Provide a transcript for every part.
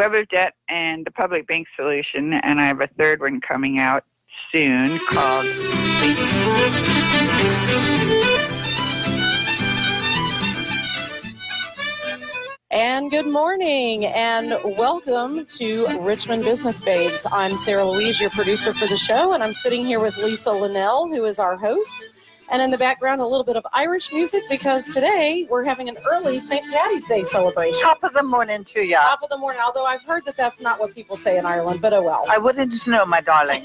Web of Debt and the Public Bank Solution, and I have a third one coming out soon called And good morning and welcome to Richmond Business Babes. I'm Sarah Louise, your producer for the show, and I'm sitting here with Lisa Linnell, who is our host. And in the background, a little bit of Irish music because today we're having an early St. Patty's Day celebration. Top of the morning to you. Top of the morning, although I've heard that that's not what people say in Ireland, but oh well. I wouldn't know, my darling.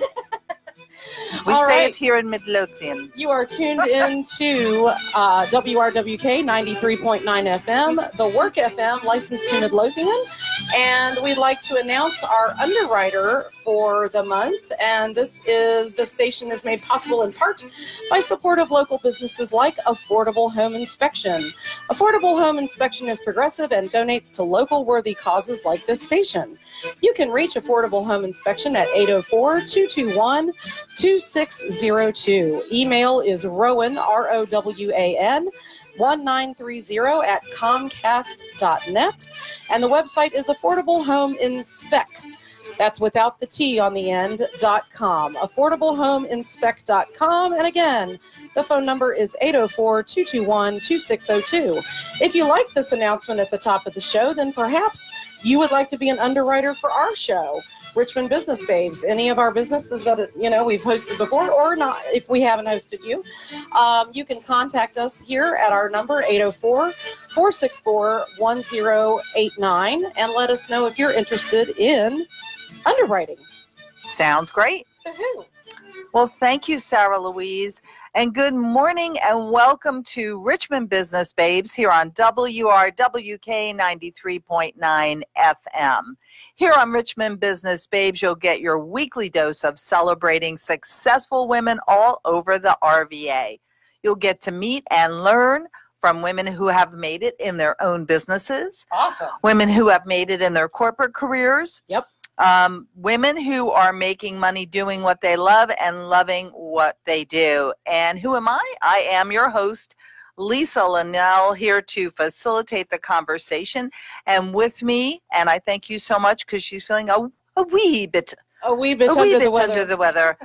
We All say right. it here in Midlothian. You are tuned into WRWK 93.9 FM, the Work FM, licensed to Midlothian. And we'd like to announce our underwriter for the month. And the station is made possible in part by support of local businesses like Affordable Home Inspection. Affordable Home Inspection is progressive and donates to local worthy causes like this station. You can reach Affordable Home Inspection at 804-221-2602. Email is Rowan, R-O-W-A-N, 1930 at comcast.net. And the website is Affordable Home Inspec. That's without the T on the end, .com. AffordableHomeInspect.com. And again, the phone number is 804-221-2602. If you like this announcement at the top of the show, then perhaps you would like to be an underwriter for our show, Richmond Business Babes. Any of our businesses that we've hosted before, or not, if we haven't hosted you, you can contact us here at our number 804-464-1089 and let us know if you're interested in underwriting. Sounds great. Woohoo. Well, thank you, Sarah Louise. And good morning and welcome to Richmond Business Babes here on WRWK 93.9 FM. Here on Richmond Business Babes, you'll get your weekly dose of celebrating successful women all over the RVA. You'll get to meet and learn from women who have made it in their own businesses. Awesome. Women who have made it in their corporate careers. Yep. Women who are making money doing what they love and loving what they do. And who am I? I am your host, Lisa Linnell, here to facilitate the conversation. And with me, and I thank you so much because she's feeling a wee bit under the weather,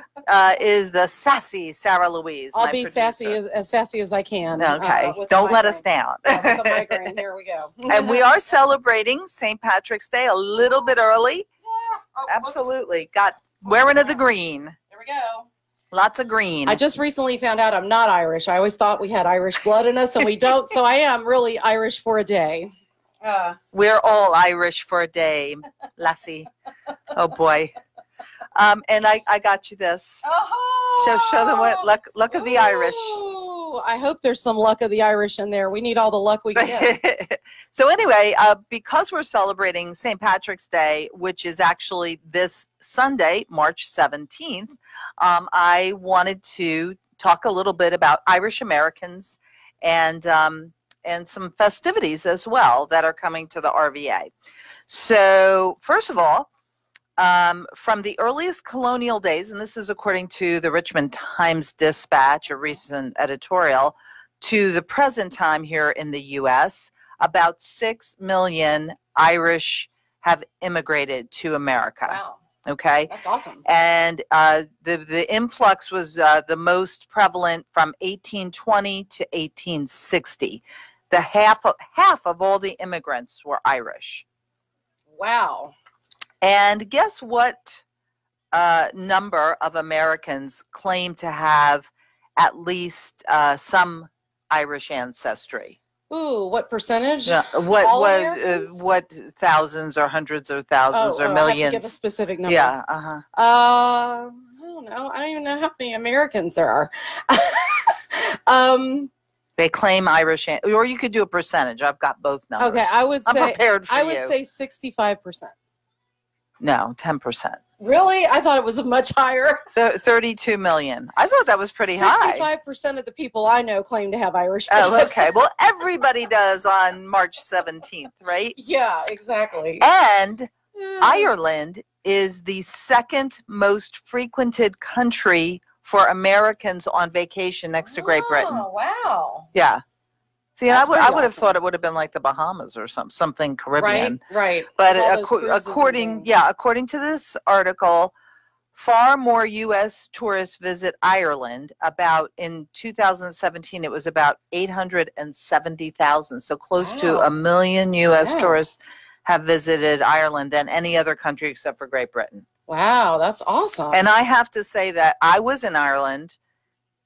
is the sassy Sarah Louise. I'll be sassy as sassy as I can. Okay, don't let us down. With a migraine. Here we go. And we are celebrating St. Patrick's Day a little bit early. Oh, absolutely. Got wearing of the green. There we go. Lots of green. I just recently found out I'm not Irish. I always thought we had Irish blood in us, and we don't. So I am really Irish for a day. We're all Irish for a day, lassie. Oh boy. And I got you this. Oh, Show them what luck of the Irish. I hope there's some luck of the Irish in there. We need all the luck we can get. So anyway, because we're celebrating St. Patrick's Day, which is actually this Sunday, March 17th, I wanted to talk a little bit about Irish Americans and some festivities as well that are coming to the RVA. So first of all, from the earliest colonial days, and this is according to the Richmond Times-Dispatch, a recent editorial, to the present time here in the U.S., about 6 million Irish have immigrated to America. Wow. Okay? That's awesome. And the influx was the most prevalent from 1820 to 1860. The half of all the immigrants were Irish. Wow. And guess what number of Americans claim to have at least some Irish ancestry? Ooh, what percentage? Yeah, what thousands or hundreds of thousands or millions? I have to give a specific number. Yeah. I don't know. I don't even know how many Americans there are. They claim Irish, or you could do a percentage. I've got both numbers. Okay, I'm prepared for you. I would say 65%. No, 10%. Really? I thought it was much higher. 32 million. I thought that was pretty high. 65% of the people I know claim to have Irish blood. Oh, okay. Well, everybody does on March 17th, right? Yeah, exactly. And Ireland is the second most frequented country for Americans on vacation next to Great Britain. Oh, wow. Yeah. See, and That's I would pretty have awesome. thought it would have been like the Bahamas or something Caribbean. Right. But With all those cruises and according things. according to this article, far more U.S. tourists visit Ireland. About in 2017, it was about 870,000. So close to Wow. 1 million U.S. Yeah. tourists have visited Ireland than any other country except for Great Britain. Wow, that's awesome. And I have to say that I was in Ireland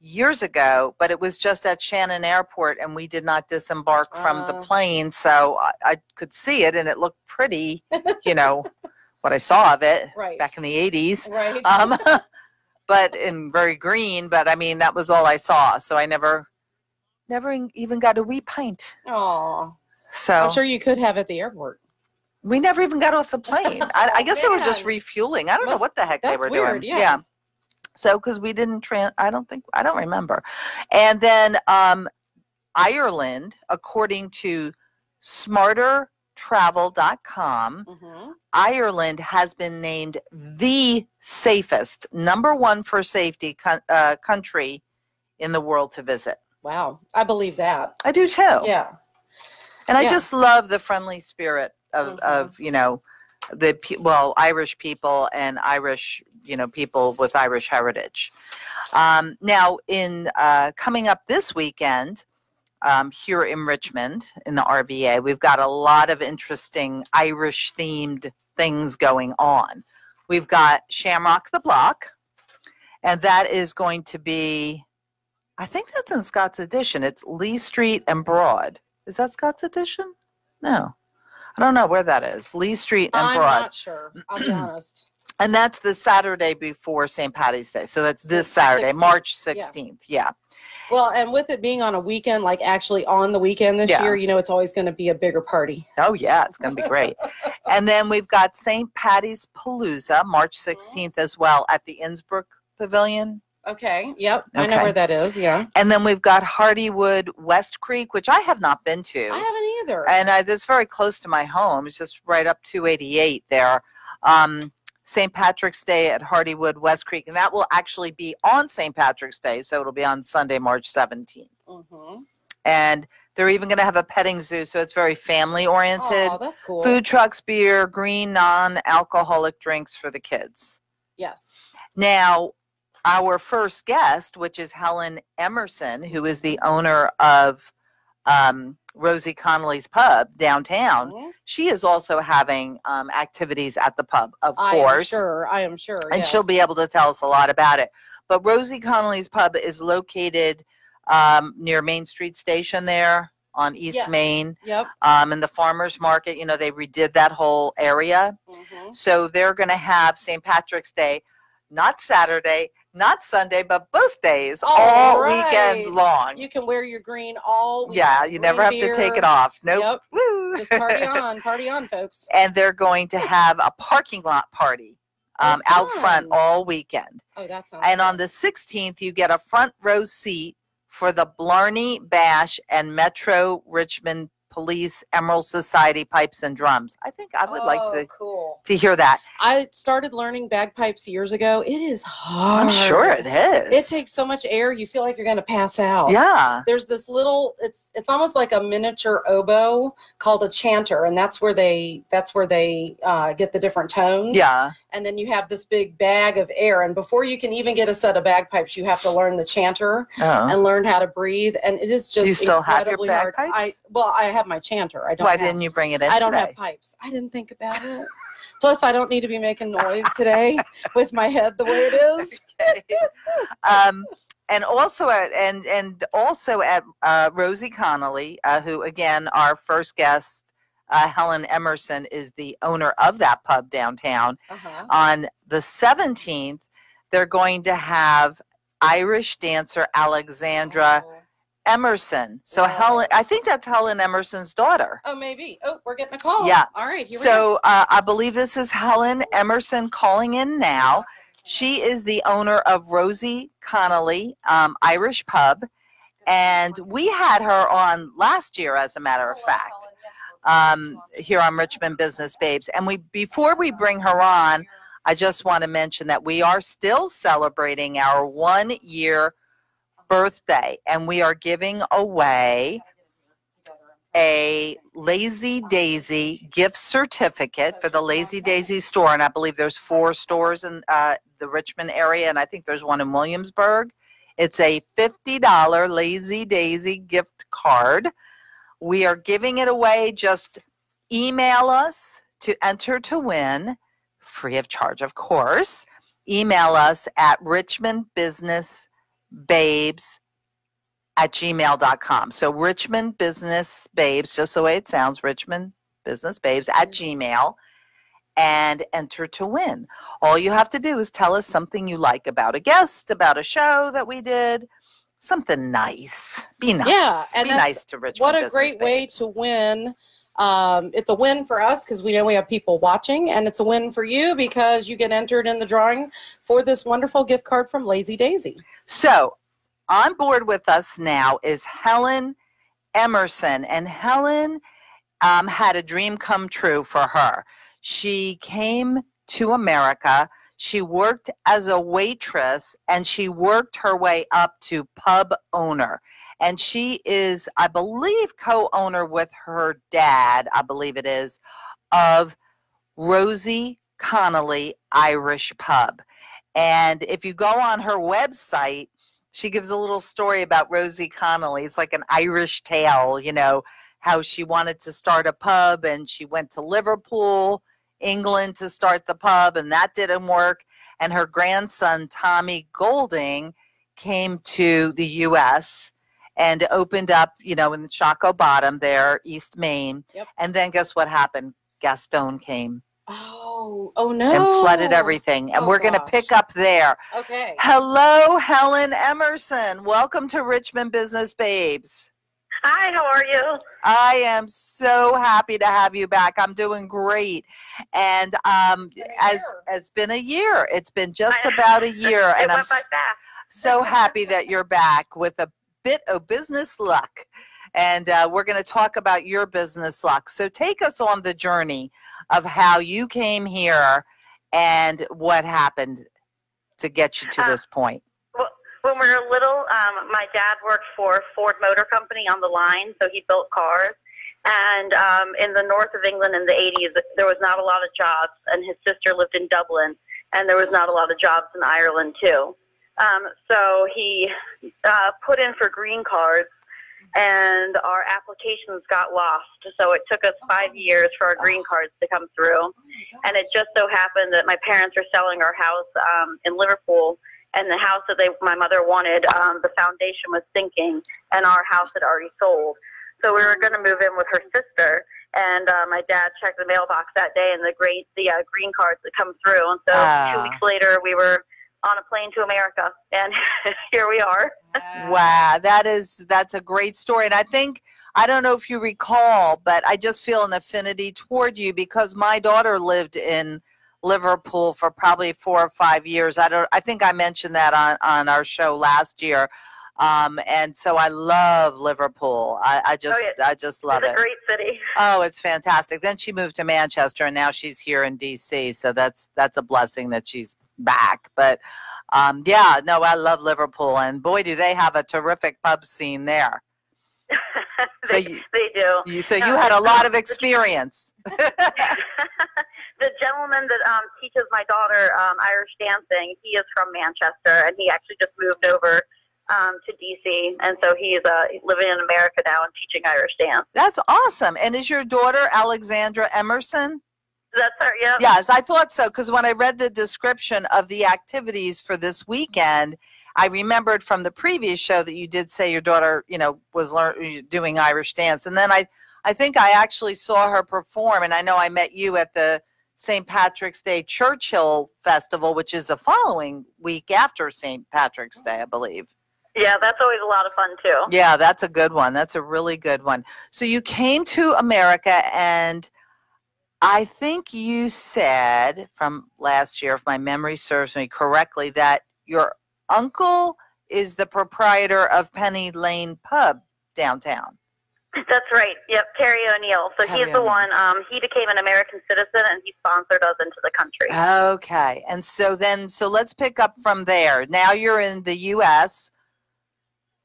years ago, but it was just at Shannon Airport, and we did not disembark from the plane, so I could see it, and it looked pretty, you know, what I saw of it back in the 80s. Right. But in very green, but I mean, that was all I saw, so I never even got a wee pint. Oh, so I'm sure you could have at the airport. We never even got off the plane. I guess they were just Man. refueling. I don't know what the heck they were weird, doing. Yeah. So, because we didn't I don't remember. And then Ireland, according to smartertravel.com, Ireland has been named the safest, #1 for safety country in the world to visit. Wow. I believe that. I do too. Yeah. And I just love the friendly spirit of you know, Irish people and Irish, you know, people with Irish heritage. Now, in coming up this weekend here in Richmond in the RBA, we've got a lot of interesting Irish-themed things going on. We've got Shamrock the Block, and that is going to be, I think that's in Scott's Addition. It's Lee Street and Broad. Is that Scott's Addition? No. I don't know where that is. Lee Street and Broad. I'm not sure. I'll be honest. And that's the Saturday before St. Patty's Day. So that's this Saturday, 16th. March 16th. Yeah. Well, and with it being on a weekend, like actually on the weekend this year, you know, it's always going to be a bigger party. Oh, yeah. It's going to be great. And then we've got St. Patty's Palooza, March 16th as well at the Innsbruck Pavilion. Okay. Yep. I know where that is. Yeah. And then we've got Hardywood West Creek, which I have not been to. I haven't either. And it's very close to my home. It's just right up 288 there. St. Patrick's Day at Hardywood West Creek. And that will actually be on St. Patrick's Day. So it'll be on Sunday, March 17th. And they're even going to have a petting zoo. So it's very family oriented. Oh, that's cool. Food trucks, beer, green, non-alcoholic drinks for the kids. Yes. Now, our first guest, which is Helen Emerson, who is the owner of Rosie Connolly's Pub downtown, she is also having activities at the pub, of course. I am sure. And she'll be able to tell us a lot about it. But Rosie Connolly's Pub is located near Main Street Station there on East Main. Yep. In the farmers market, you know, they redid that whole area. So they're going to have St. Patrick's Day, not Saturday, not Sunday, but both days, all weekend long. You can wear your green all weekend. Yeah, you never have to take it off. Nope. Yep. Woo. Just party on, folks. And they're going to have a parking lot party out front all weekend. Oh, that sounds And good. on the 16th, you get a front row seat for the Blarney Bash and Metro Richmond Police Emerald Society Pipes and Drums. I think I would like to hear that. I started learning bagpipes years ago. It is hard. I'm sure it is. It takes so much air. You feel like you're going to pass out. Yeah. There's this little, it's almost like a miniature oboe called a chanter, and that's where they get the different tones. Yeah. And then you have this big bag of air, and before you can even get a set of bagpipes, you have to learn the chanter and learn how to breathe. And it is just Do you still have your incredibly hard. bagpipes? I have my chanter. I don't. Why didn't you bring it in? I don't today? have pipes. I didn't think about it. Plus, I don't need to be making noise today with my head the way it is. Okay. And also at Rosie Connolly, who again our first guest, Helen Emerson, is the owner of that pub downtown. On the 17th, they're going to have Irish dancer Alexandra Emerson. So Helen, I think that's Helen Emerson's daughter. Oh, maybe. Oh, we're getting a call. Yeah. All right. Here So I believe this is Helen Emerson calling in now. She is the owner of Rosie Connolly Irish Pub, and we had her on last year, as a matter of fact, here on Richmond Business Babes. And before we bring her on, I just want to mention that we are still celebrating our 1 year birthday, and we are giving away a Lazy Daisy gift certificate for the Lazy Daisy store. And I believe there's 4 stores in the Richmond area, and I think there's one in Williamsburg. It's a $50 Lazy Daisy gift card. We are giving it away. Just email us to enter to win, free of charge, of course. Email us at richmondbusinessbabes@gmail.com. So Richmond Business Babes, just the way it sounds, Richmond Business Babes @gmail, and enter to win. All you have to do is tell us something you like about a guest, about a show that we did, something nice. Be nice. Yeah, and be nice to Richmond. What a Business great way Babes. to win. It's a win for us because we know we have people watching, and it's a win for you because you get entered in the drawing for this wonderful gift card from Lazy Daisy. So on board with us now is Helen Emerson, and Helen had a dream come true for her. She came to America. She worked as a waitress, and she worked her way up to pub owner. And she is, I believe, co-owner with her dad, I believe it is, of Rosie Connolly Irish Pub. And if you go on her website, she gives a little story about Rosie Connolly. It's like an Irish tale, you know, how she wanted to start a pub, and she went to Liverpool, England, to start the pub, and that didn't work. And her grandson, Tommy Golding, came to the U.S. and opened up, you know, in Chaco Bottom there, East Main. Yep. And then guess what happened? Gaston came. Oh no. And flooded everything. And we're going to pick up there. Okay. Hello, Helen Emerson. Welcome to Richmond Business Babes. Hi, how are you? I am so happy to have you back. I'm doing great. And it's been a year. It's been just about a year. It and I'm went by fast. so happy that you're back with a bit of business luck. And we're going to talk about your business luck. So take us on the journey of how you came here and what happened to get you to this point. When we were little, my dad worked for Ford Motor Company on the line, so he built cars. And in the north of England in the 80s, there was not a lot of jobs, and his sister lived in Dublin, and there was not a lot of jobs in Ireland, too. So he put in for green cards, and our applications got lost. So it took us 5 years for our green cards to come through. And it just so happened that my parents were selling our house in Liverpool, and the house that my mother wanted, the foundation was sinking, and our house had already sold. So we were going to move in with her sister, and my dad checked the mailbox that day, and the green cards had come through. And so 2 weeks later, we were on a plane to America, and here we are. Wow, that's a great story. And I don't know if you recall, but I just feel an affinity toward you because my daughter lived in Liverpool for probably 4 or 5 years. I think I mentioned that on our show last year. And so I love Liverpool. I just love it. It's a great city. Oh, it's fantastic. Then she moved to Manchester, and now she's here in DC. So that's a blessing that she's back. But yeah, no, I love Liverpool, and boy, do they have a terrific pub scene there. they do. So you had a lot of experience. The gentleman that teaches my daughter Irish dancing, he is from Manchester, and he actually just moved over to DC, and so he's living in America now and teaching Irish dance. That's awesome. And is your daughter Alexandra Emerson? That's her, yeah. Yes, I thought so, because when I read the description of the activities for this weekend, I remembered from the previous show that you did say your daughter, you know, was doing Irish dance. And then I think I actually saw her perform, and I know I met you at the St. Patrick's Day Churchill Festival, which is the following week after St. Patrick's Day, I believe. Yeah, that's always a lot of fun, too. Yeah, that's a good one. That's a really good one. So you came to America, and I think you said from last year, if my memory serves me correctly, that your uncle is the proprietor of Penny Lane Pub downtown. That's right. Yep, Terry O'Neill. So he's the one, he became an American citizen, and he sponsored us into the country. Okay. And so let's pick up from there. Now you're in the U.S.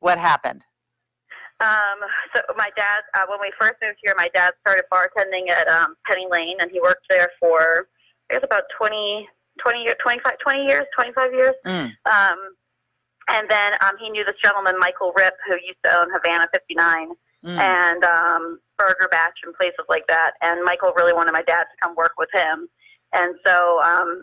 What happened? So my dad, when we first moved here, my dad started bartending at Penny Lane, and he worked there for, I guess, about 20 years, 25 years. And then he knew this gentleman, Michael Rip, who used to own Havana 59 and Burger Batch and places like that. And Michael really wanted my dad to come work with him. And so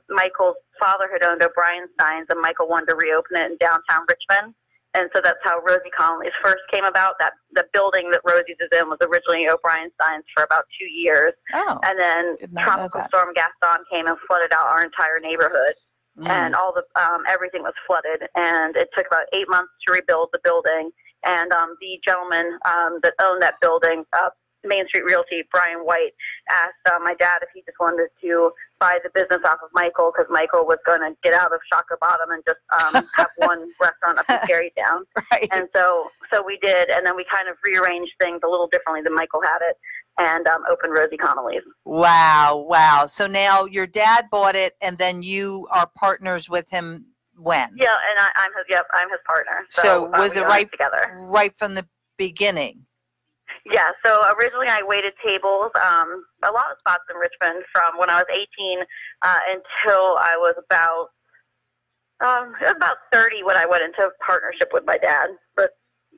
Michael's father had owned O'Brien Steins, and Michael wanted to reopen it in downtown Richmond. And so that's how Rosie Connolly's first came about. That the building that Rosie's is in was originally O'Brien Steins for about 2 years. Oh, and then Tropical Storm Gaston came and flooded out our entire neighborhood. And all the everything was flooded, and it took about 8 months to rebuild the building. And the gentleman that owned that building, Main Street Realty, Brian White, asked my dad if he just wanted to buy the business off of Michael, because Michael was going to get out of Shaka Bottom and just have one restaurant up in Tarrytown. Right. And so we did, and then we kind of rearranged things a little differently than Michael had it, and opened Rosie Connolly's. Wow. So now your dad bought it, and then you are partners with him when? Yeah, and I'm his partner. So was it right from the beginning? Yeah, so originally I waited tables, a lot of spots in Richmond from when I was 18 until I was about 30 when I went into partnership with my dad. But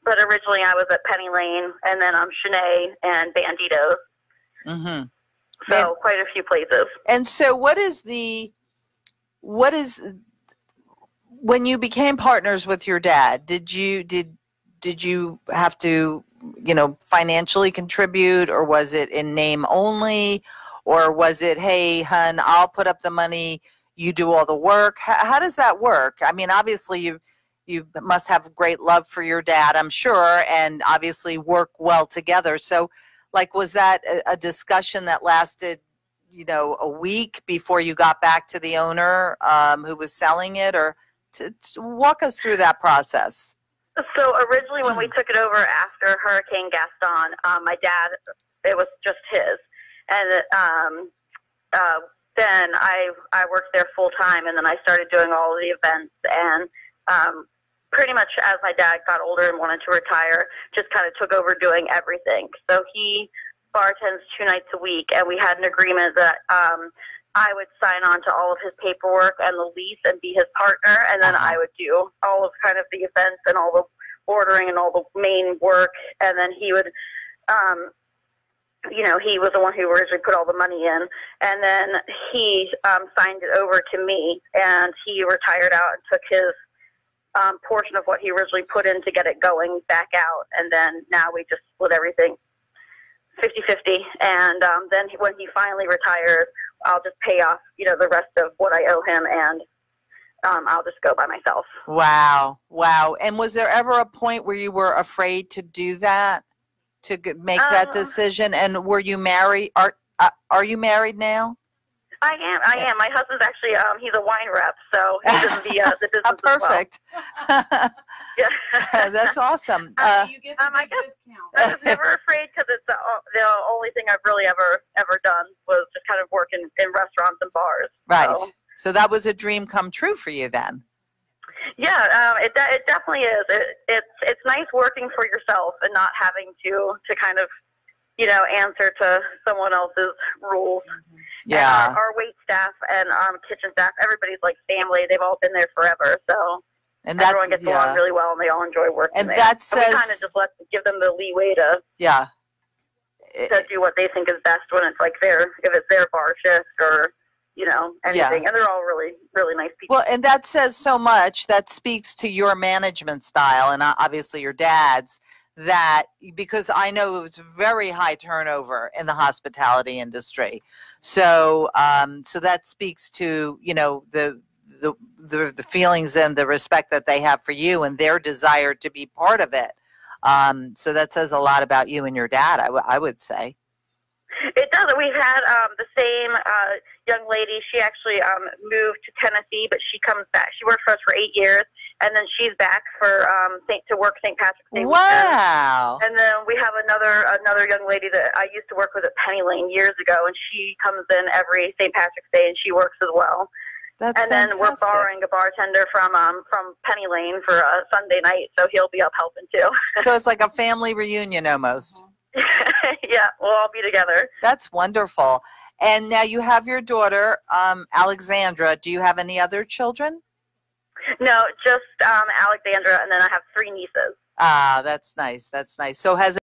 originally I was at Penny Lane, and then Shanae and Banditos. Mm-hmm. So quite a few places. And so when you became partners with your dad, did you have to, financially contribute, or was it in name only, or was it, hey, hun, I'll put up the money, you do all the work? How does that work? I mean, obviously you must have great love for your dad, I'm sure, and obviously work well together. So, was that a discussion that lasted, a week before you got back to the owner who was selling it, or to walk us through that process? So originally when we took it over after Hurricane Gaston, my dad, it was just his. And then I worked there full time, and then I started doing all of the events. And pretty much as my dad got older and wanted to retire, just kind of took over doing everything. So he bartends 2 nights a week, and we had an agreement that I would sign on to all of his paperwork and the lease and be his partner, and then I would do all of kind of the events and all the ordering and all the main work, and then he would, he was the one who originally put all the money in, and then he signed it over to me, and he retired out and took his portion of what he originally put in to get it going back out, and then now we just split everything 50-50, and then when he finally retires, I'll just pay off, the rest of what I owe him, and I'll just go by myself. Wow. And was there ever a point where you were afraid to do that, to make that decision? And were you married? Are you married now? I am. My husband's actually, he's a wine rep, so he's in the business perfect. As well. Yeah. That's awesome. You get the big discount. I was never afraid, because it's the only thing I've really ever done was just kind of work in restaurants and bars. Right. So that was a dream come true for you then. Yeah, it definitely is. It's nice working for yourself and not having to kind of, answer to someone else's rules. Yeah. And our wait staff and kitchen staff, everybody's like family. They've all been there forever, so everyone gets along really well, and they all enjoy working and there. That so says, we kind of just give them the leeway to do what they think is best when it's if it's their bar shift or anything. And they're all really, really nice people. Well, and that says so much. That speaks to your management style, and obviously your dad's, because I know it was very high turnover in the hospitality industry. So so that speaks to, the feelings and the respect that they have for you and their desire to be part of it. So that says a lot about you and your dad, I would say. It does. We've had the same young lady. She actually moved to Tennessee, but she comes back. She worked for us for 8 years, and then she's back for to work St. Patrick's Day. Wow! And then we have another young lady that I used to work with at Penny Lane years ago, and she comes in every St. Patrick's Day, and she works as well. That's and then we're fantastic. borrowing a bartender from Penny Lane for a Sunday night, so he'll be up helping too. So it's like a family reunion almost. Yeah, we'll all be together. That's wonderful. And now you have your daughter, Alexandra. Do you have any other children? No, just Alexandra, and then I have 3 nieces. Ah, that's nice. That's nice. So has